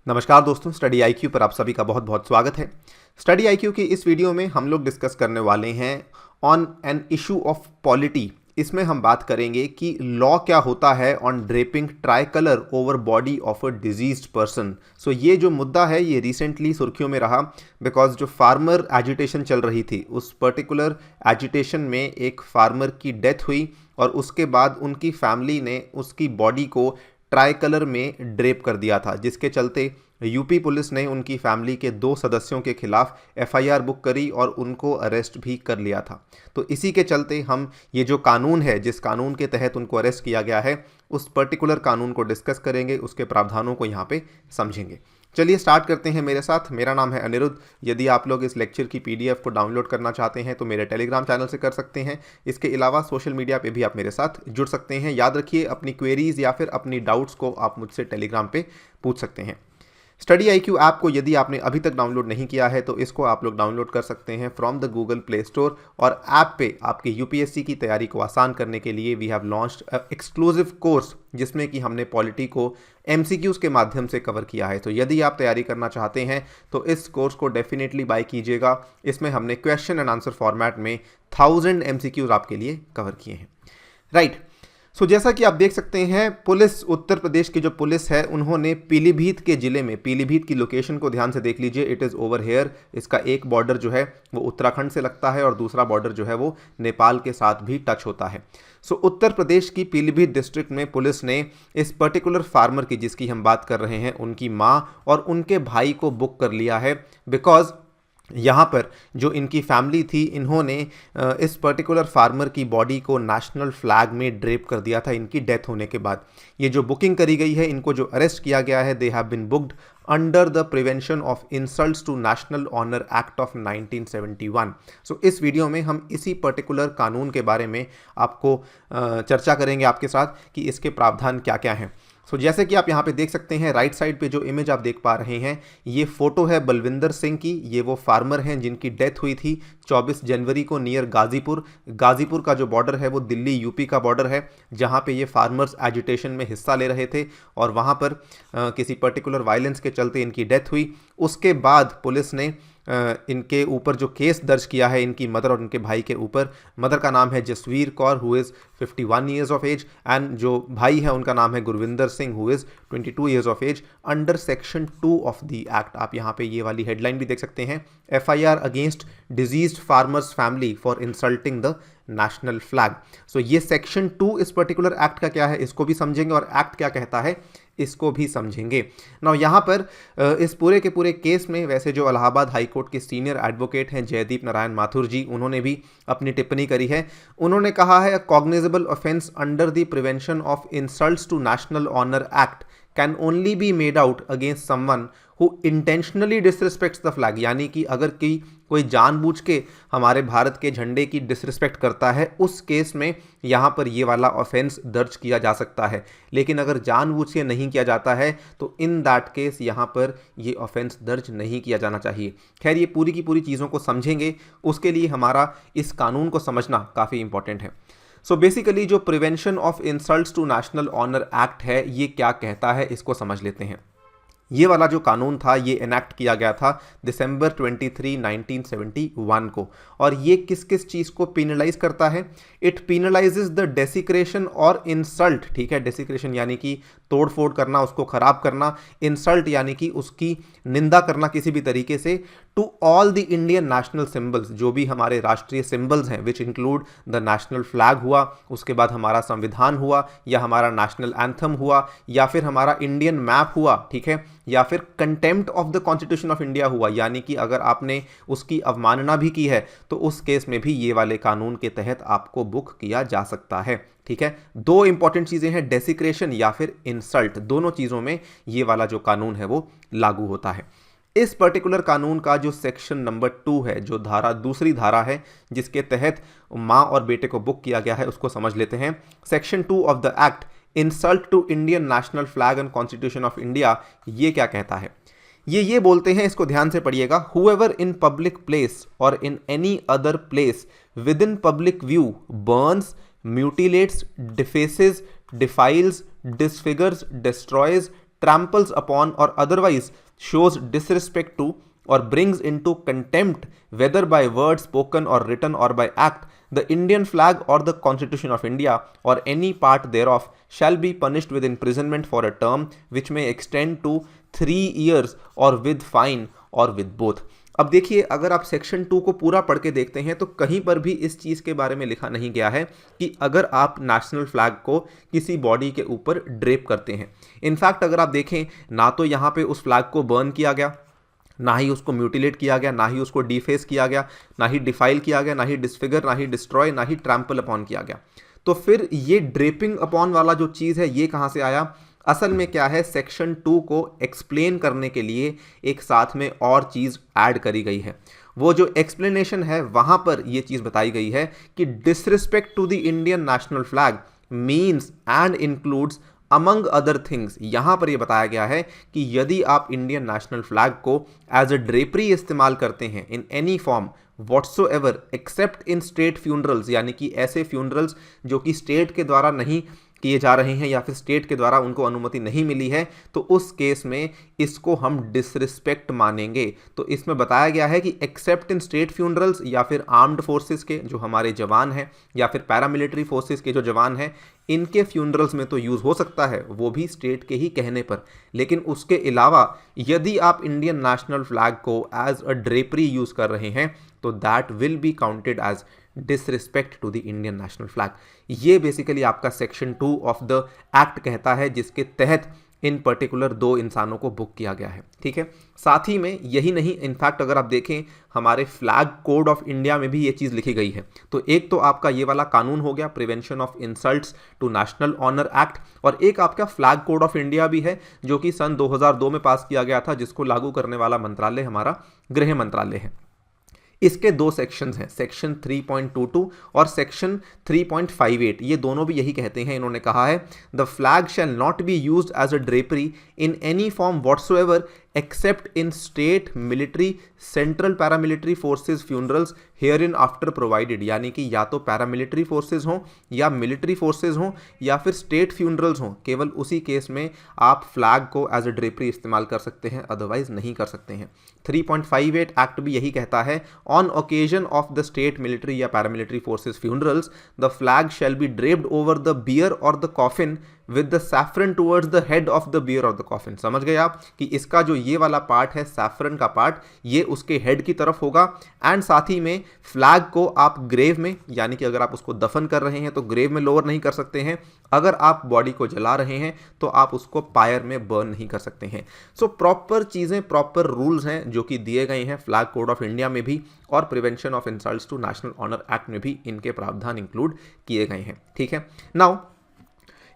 नमस्कार दोस्तों, study IQ पर आप सभी का बहुत बहुत स्वागत है। स्टडी आईक्यू की इस वीडियो में हम लोग डिस्कस करने वाले हैं on an issue of polity. इसमें हम बात करेंगे कि लॉ क्या होता है on draping tricolour over body of a deceased person. So ये जो मुद्दा है ये रिसेंटली सुर्खियों में रहा बिकॉज जो फार्मर एजिटेशन चल रही थी उस पर्टिकुलर एजिटेशन में एक फार्मर की डेथ हुई और उसके बाद उनकी फैमिली ने उसकी बॉडी को ट्राई कलर में ड्रेप कर दिया था, जिसके चलते यूपी पुलिस ने उनकी फैमिली के 2 सदस्यों के खिलाफ एफआईआर बुक करी और उनको अरेस्ट भी कर लिया था। तो इसी के चलते हम ये जो कानून है, जिस कानून के तहत उनको अरेस्ट किया गया है, उस पर्टिकुलर कानून को डिस्कस करेंगे, उसके प्रावधानों को यहाँ पे समझेंगे। चलिए स्टार्ट करते हैं मेरे साथ। मेरा नाम है अनिरुद्ध। यदि आप लोग इस लेक्चर की पीडीएफ को डाउनलोड करना चाहते हैं तो मेरे टेलीग्राम चैनल से कर सकते हैं। इसके अलावा सोशल मीडिया पे भी आप मेरे साथ जुड़ सकते हैं। याद रखिए, अपनी क्वेरीज या फिर अपनी डाउट्स को आप मुझसे टेलीग्राम पे पूछ सकते हैं। स्टडी आईक्यू ऐप को यदि आपने अभी तक डाउनलोड नहीं किया है तो इसको आप लोग डाउनलोड कर सकते हैं from the Google play store. और ऐप पे आपके यूपीएससी की तैयारी को आसान करने के लिए we have launched a exclusive course, जिसमें कि हमने पॉलिटी को एमसीक्यूज के माध्यम से कवर किया है। तो यदि आप तैयारी करना चाहते हैं तो इस कोर्स को डेफिनेटली बाय कीजिएगा। इसमें हमने क्वेश्चन एंड आंसर फॉर्मेट में 1000 एमसीक्यूज आपके लिए कवर किए हैं। राइट। सो जैसा कि आप देख सकते हैं, पुलिस, उत्तर प्रदेश की जो पुलिस है, उन्होंने पीलीभीत के ज़िले में, पीलीभीत की लोकेशन को ध्यान से देख लीजिए, इट इज़ ओवर हेयर। इसका एक बॉर्डर जो है वो उत्तराखंड से लगता है और दूसरा बॉर्डर जो है वो नेपाल के साथ भी टच होता है। सो उत्तर प्रदेश की पीलीभीत डिस्ट्रिक्ट में पुलिस ने इस पर्टिकुलर फार्मर की, जिसकी हम बात कर रहे हैं, उनकी माँ और उनके भाई को बुक कर लिया है बिकॉज यहाँ पर जो इनकी फैमिली थी, इन्होंने इस पर्टिकुलर फार्मर की बॉडी को नेशनल फ्लैग में ड्रेप कर दिया था इनकी डेथ होने के बाद। ये जो बुकिंग करी गई है, इनको जो अरेस्ट किया गया है, they have been booked under the prevention of insults to national honour act of 1971। So इस वीडियो में हम इसी पर्टिकुलर कानून के बारे में आपको चर्चा करेंगे आपके साथ कि इसके प्रावधान क्या क्या हैं। सो जैसे कि आप यहाँ पे देख सकते हैं, राइट साइड पे जो इमेज आप देख पा रहे हैं, ये फोटो है बलविंदर सिंह की। ये वो फार्मर हैं जिनकी डेथ हुई थी 24 जनवरी को नियर गाजीपुर। गाजीपुर का जो बॉर्डर है वो दिल्ली यूपी का बॉर्डर है, जहाँ पे ये फार्मर्स एजिटेशन में हिस्सा ले रहे थे और वहाँ पर किसी पर्टिकुलर वायलेंस के चलते इनकी डेथ हुई। उसके बाद पुलिस ने इनके ऊपर जो केस दर्ज किया है, इनकी मदर और इनके भाई के ऊपर। मदर का नाम है Jasvir Kaur, who is 51 years of age, and जो भाई है उनका नाम है Gurvinder Singh, who is 22 years of age, under section 2 of the act. आप यहाँ पे ये वाली हेडलाइन भी देख सकते हैं, FIR against deceased farmer's family for insulting the national flag. So ये सेक्शन 2 इस पर्टिकुलर एक्ट का क्या है, इसको भी समझेंगे, और एक्ट क्या कहता है इसको भी समझेंगे। नाउ यहाँ पर इस पूरे के पूरे केस में वैसे जो इलाहाबाद हाई कोर्ट के सीनियर एडवोकेट हैं जयदीप नारायण माथुर जी, उन्होंने भी अपनी टिप्पणी करी है। उन्होंने कहा है, a cognizable offence under the prevention of insults to national honour act can only be made out against someone who intentionally disrespects the flag. यानी कि अगर कोई जानबूझ के हमारे भारत के झंडे की डिसरिस्पेक्ट करता है, उस केस में यहाँ पर ये वाला ऑफेंस दर्ज किया जा सकता है। लेकिन अगर जानबूझ के नहीं किया जाता है तो इन दैट केस यहाँ पर ये ऑफेंस दर्ज नहीं किया जाना चाहिए। खैर, ये पूरी की पूरी चीज़ों को समझेंगे, उसके लिए हमारा इस कानून को समझना काफ़ी इंपॉर्टेंट है। सो बेसिकली जो prevention of insults to national honour act है, ये क्या कहता है इसको समझ लेते हैं। ये वाला जो कानून था ये इनेक्ट किया गया था दिसंबर 23, 1971 को, और ये किस किस चीज़ को पिनलाइज करता है। इट पिनलाइजेज द डेसिक्रेशन और इंसल्ट। ठीक है, डेसिक्रेशन यानी कि तोड़ फोड़ करना, उसको खराब करना, इंसल्ट यानी कि उसकी निंदा करना किसी भी तरीके से, to all the Indian national symbols, जो भी हमारे राष्ट्रीय सिंबल्स हैं, which include the national flag हुआ, उसके बाद हमारा संविधान हुआ, या हमारा नेशनल एंथम हुआ, या फिर हमारा इंडियन मैप हुआ, ठीक है, या फिर contempt of the constitution of India हुआ, यानी कि अगर आपने उसकी अवमानना भी की है तो उस केस में भी ये वाले कानून के तहत आपको बुक किया जा सकता है। ठीक है, 2 इंपॉर्टेंट चीज़ें हैं, डेसिक्रेशन या फिर इंसल्ट, दोनों चीज़ों में ये वाला जो कानून है वो लागू होता है। इस पर्टिकुलर कानून का जो सेक्शन नंबर 2 है, जो दूसरी धारा है जिसके तहत माँ और बेटे को बुक किया गया है, उसको समझ लेते हैं। Section 2 of the act, insult to Indian national flag and constitution of India, ये क्या कहता है। ये बोलते हैं, इसको ध्यान से पढ़िएगा, हुएवर इन पब्लिक प्लेस और in any other place within public view burns, mutilates, defaces, defiles, disfigures, destroys, tramples upon or otherwise shows disrespect to or brings into contempt, whether by word spoken or written or by act, the Indian flag or the Constitution of India or any part thereof shall be punished with imprisonment for a term which may extend to 3 years or with fine or with both. अब देखिए, अगर आप section 2 को पूरा पढ़ के देखते हैं तो कहीं पर भी इस चीज़ के बारे में लिखा नहीं गया है कि अगर आप नेशनल फ्लैग को किसी बॉडी के ऊपर ड्रेप करते हैं। इनफैक्ट अगर आप देखें, ना तो यहाँ पे उस फ्लैग को बर्न किया गया, ना ही उसको म्यूटिलेट किया गया, ना ही उसको डिफेस किया गया, ना ही डिफाइल किया गया, ना ही डिसफिगर, ना ही डिस्ट्रॉय, ना ही ट्रैम्पल अपॉन किया गया। तो फिर ये ड्रेपिंग अपॉन वाला जो चीज़ है ये कहाँ से आया? असल में क्या है, सेक्शन 2 को एक्सप्लेन करने के लिए एक साथ में और चीज़ ऐड करी गई है। वो जो एक्सप्लेनेशन है वहाँ पर ये चीज़ बताई गई है कि disrespect to the Indian national flag means and includes among other things. यहाँ पर यह बताया गया है कि यदि आप इंडियन नेशनल फ्लैग को एज अ ड्रेपरी इस्तेमाल करते हैं in any form whatsoever except in state funerals, यानी कि ऐसे फ्यूनरल्स जो कि स्टेट के द्वारा नहीं किए जा रहे हैं या फिर स्टेट के द्वारा उनको अनुमति नहीं मिली है, तो उस केस में इसको हम डिसरिस्पेक्ट मानेंगे। तो इसमें बताया गया है कि एक्सेप्ट इन स्टेट फ्यूनरल्स या फिर आर्म्ड फोर्सेस के जो हमारे जवान हैं या फिर पैरामिलिट्री फोर्सेस के जो जवान हैं, इनके फ्यूनरल्स में तो यूज़ हो सकता है, वो भी स्टेट के ही कहने पर। लेकिन उसके अलावा यदि आप इंडियन नेशनल फ्लैग को एज अ ड्रेपरी यूज़ कर रहे हैं तो that will be counted as disrespect to the Indian national flag. ये बेसिकली आपका सेक्शन 2 ऑफ द एक्ट कहता है, जिसके तहत इन पर्टिकुलर 2 इंसानों को बुक किया गया है। ठीक है, साथ ही में यही नहीं, इनफैक्ट अगर आप देखें हमारे फ्लैग कोड ऑफ इंडिया में भी ये चीज़ लिखी गई है। तो एक तो आपका ये वाला कानून हो गया, prevention of insults to national honour act, और एक आपका फ्लैग कोड ऑफ इंडिया भी है जो कि सन 2002 में पास किया गया था, जिसको लागू करने वाला मंत्रालय हमारा गृह मंत्रालय है। इसके 2 सेक्शंस हैं, सेक्शन 3.22 और सेक्शन 3.58। ये दोनों भी यही कहते हैं, इन्होंने कहा है the flag shall not be used as a drapery in any form whatsoever except in state military central paramilitary forces funerals hereinafter provided, यानी कि या तो पैरामिलिट्री फोर्सेज हों या मिलिट्री फोर्सेज हों या फिर स्टेट फ्यूनरल्स हों, केवल उसी केस में आप फ्लैग को एज अ ड्रेपरी इस्तेमाल कर सकते हैं, अदरवाइज नहीं कर सकते हैं। 3.58 एक्ट भी यही कहता है, on occasion of the state military या paramilitary forces funerals the flag shall be draped over the bier और the coffin with the saffron towards the head of the bier of the coffin. समझ गए आप कि इसका जो ये वाला पार्ट है, सैफरन का पार्ट, ये उसके हेड की तरफ होगा। एंड साथ ही में फ्लैग को आप ग्रेव में, यानी कि अगर आप उसको दफन कर रहे हैं तो ग्रेव में लोअर नहीं कर सकते हैं, अगर आप बॉडी को जला रहे हैं तो आप उसको पायर में बर्न नहीं कर सकते हैं। सो प्रॉपर चीज़ें, प्रॉपर रूल्स हैं जो कि दिए गए हैं फ्लैग कोड ऑफ इंडिया में भी, और prevention of insults to national honour act में भी इनके प्रावधान इंक्लूड किए गए हैं। ठीक है, नाउ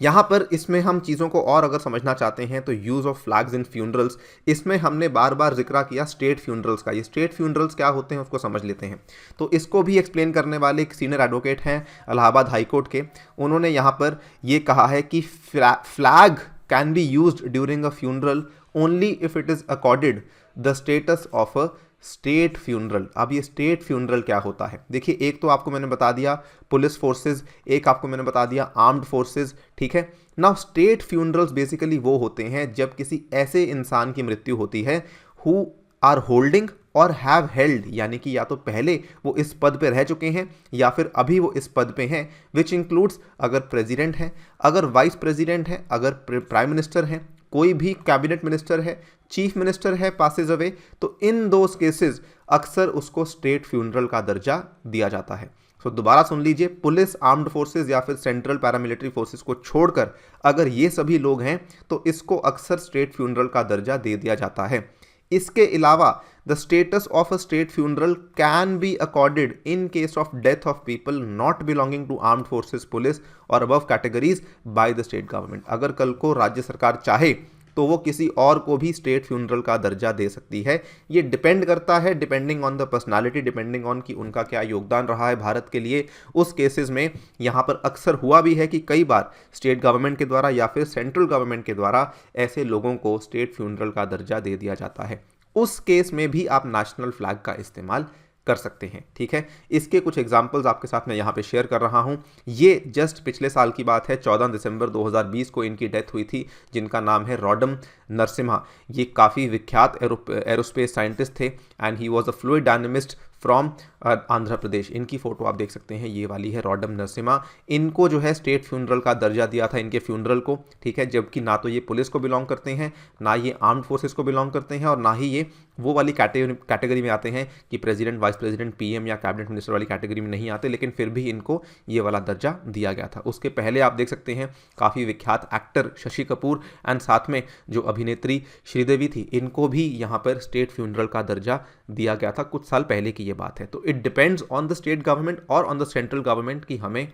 यहाँ पर इसमें हम चीज़ों को और अगर समझना चाहते हैं तो use of flags in funerals, इसमें हमने बार बार जिक्र किया स्टेट फ्यूनरल्स का। ये स्टेट फ्यूनरल्स क्या होते हैं उसको समझ लेते हैं। तो इसको भी एक्सप्लेन करने वाले एक सीनियर एडवोकेट हैं इलाहाबाद हाई कोर्ट के, उन्होंने यहाँ पर ये कहा है कि flag can be used during a funeral only if it is accorded the status of a state funeral. अब ये स्टेट फ्यूनरल क्या होता है? देखिए, एक तो आपको मैंने बता दिया पुलिस फोर्सेज, एक आपको मैंने बता दिया आर्म्ड फोर्सेज। ठीक है, नाउ स्टेट फ्यूनरल्स बेसिकली वो होते हैं जब किसी ऐसे इंसान की मृत्यु होती है हु आर होल्डिंग और हैव हेल्ड, यानी कि या तो पहले वो इस पद पे रह चुके हैं या फिर अभी वो इस पद पे हैं, विच इंक्लूड्स अगर प्रेसिडेंट है, अगर वाइस प्रेसिडेंट है, अगर प्राइम मिनिस्टर है, कोई भी कैबिनेट मिनिस्टर है, चीफ मिनिस्टर है पासेज अवे, तो इन दोज केसेस अक्सर उसको स्टेट फ्यूनरल का दर्जा दिया जाता है। तो दोबारा सुन लीजिए, पुलिस, आर्म्ड फोर्सेज या फिर सेंट्रल पैरामिलिट्री फोर्सेज को छोड़कर अगर ये सभी लोग हैं तो इसको अक्सर स्टेट फ्यूनरल का दर्जा दे दिया जाता है। इसके अलावा the status of a state funeral can be accorded in case of death of people not belonging to armed forces, police और above categories by the state government. अगर कल को राज्य सरकार चाहे तो वो किसी और को भी स्टेट फ्यूनरल का दर्जा दे सकती है। ये डिपेंड करता है, depending on the personality, depending on कि उनका क्या योगदान रहा है भारत के लिए। उस केसेस में यहाँ पर अक्सर हुआ भी है कि कई बार स्टेट गवर्नमेंट के द्वारा या फिर सेंट्रल गवर्नमेंट के द्वारा ऐसे लोगों को स्टेट फ्यूनरल का दर्जा दे दिया जाता है। उस केस में भी आप नेशनल फ्लैग का इस्तेमाल कर सकते हैं। ठीक है, इसके कुछ एग्जांपल्स आपके साथ मैं यहाँ पे शेयर कर रहा हूँ। ये जस्ट पिछले साल की बात है, 14 दिसंबर 2020 को इनकी डेथ हुई थी, जिनका नाम है रॉडम नरसिम्हा। ये काफ़ी विख्यात एरोस्पेस साइंटिस्ट थे and he was a fluid dynamist from Andhra Pradesh. इनकी फोटो आप देख सकते हैं, ये वाली है रॉडम नरसिम्हा। इनको जो है स्टेट फ्यूनरल का दर्जा दिया था इनके फ्यूनरल को। ठीक है, जबकि ना तो ये पुलिस को बिलोंग करते हैं, ना ये आर्म्ड फोर्सेस को बिलोंग करते हैं, और ना ही ये वो वाली कैटेगरी में आते हैं कि प्रेसिडेंट, वाइस प्रेसिडेंट, पीएम या कैबिनेट मिनिस्टर वाली कैटेगरी में नहीं आते, लेकिन फिर भी इनको ये वाला दर्जा दिया गया था। उसके पहले आप देख सकते हैं काफ़ी विख्यात एक्टर शशि कपूर एंड साथ में जो अभिनेत्री श्रीदेवी थी, इनको भी यहाँ पर स्टेट फ्यूनरल का दर्जा दिया गया था। कुछ साल पहले की ये बात है। तो it depends on the state government और ऑन द सेंट्रल गवर्नमेंट कि हमें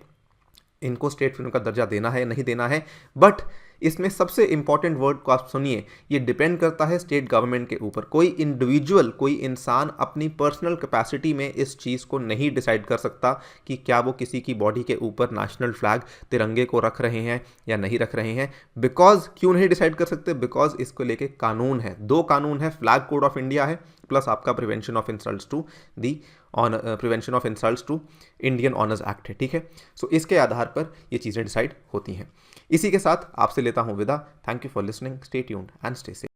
इनको स्टेट फ्यूनरल का दर्जा देना है नहीं देना है। बट इसमें सबसे इंपॉर्टेंट वर्ड को आप सुनिए, ये डिपेंड करता है स्टेट गवर्नमेंट के ऊपर। कोई इंडिविजुअल, कोई इंसान अपनी पर्सनल कैपेसिटी में इस चीज़ को नहीं डिसाइड कर सकता कि क्या वो किसी की बॉडी के ऊपर नेशनल फ्लैग, तिरंगे को रख रहे हैं या नहीं रख रहे हैं। बिकॉज क्यों नहीं डिसाइड कर सकते? बिकॉज इसको लेके कानून है, 2 कानून है, फ्लैग कोड ऑफ इंडिया है, प्लस आपका prevention of insults to Indian honours act है। ठीक है, सो इसके आधार पर ये चीज़ें डिसाइड होती हैं। इसी के साथ आपसे लेता हूं विदा। Thank you for listening, stay tuned and stay safe.